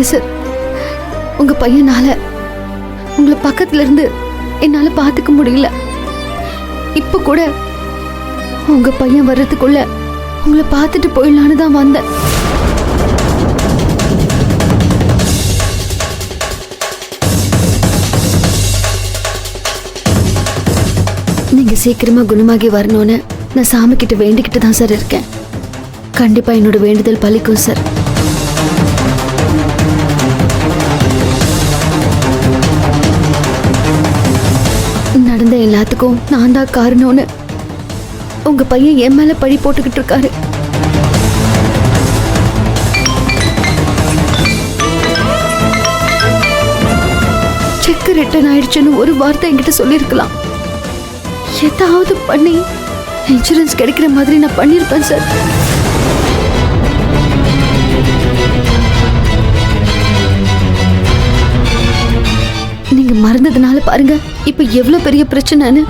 கவலைப்படாதீங்க சார். உங்க பையனால உங்களை பக்கத்துல இருந்து என்னால பாத்துக்க முடியல. இப்ப கூட உங்க பையன் வர்றதுக்குள்ள உங்களை பார்த்துட்டு போயிடலான்னு தான் வந்தேன். நீங்க சீக்கிரமா குணமாகி வரணும்னு நான் சாமி கிட்ட வேண்டிக்கிட்டு தான் சார் இருக்கேன். கண்டிப்பா என்னோட வேண்டுதல் பலிக்கும் சார். நடந்த எல்லாத்துக்கும் நான் தான் காரணம்னு உங்க பையன் என் மேல பழி போட்டுக்கிட்டு இருக்காரு. செக் ரிட்டர்ன் ஆயிடுச்சுன்னு ஒரு வார்த்தை என்கிட்ட சொல்லிருக்கலாம். ஏதாவது பண்ணி இன்சூரன்ஸ் கிடைக்கிற மாதிரி நான் பண்ணிருப்பேன் சார். நீங்க மறந்ததுனால பாருங்க இப்ப எவ்வளவு பெரிய பிரச்சனைன்னு.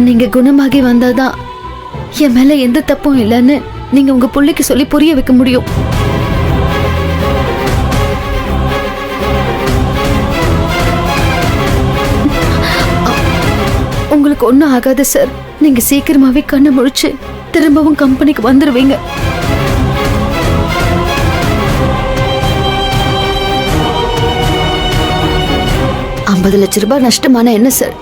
நீங்க குணமாகி வந்தாதான் என் மேல எந்த தப்பும் இல்லைன்னு நீங்க உங்க பிள்ளைக்கு சொல்லி புரிய வைக்க முடியும். உங்களுக்கு ஒன்றும் ஆகாது சார். நீங்க சீக்கிரமாவே கண்ணை முழிச்சு திரும்பவும் கம்பெனிக்கு வந்துருவீங்க. $50 லட்சம் நஷ்டமான என்ன சார்?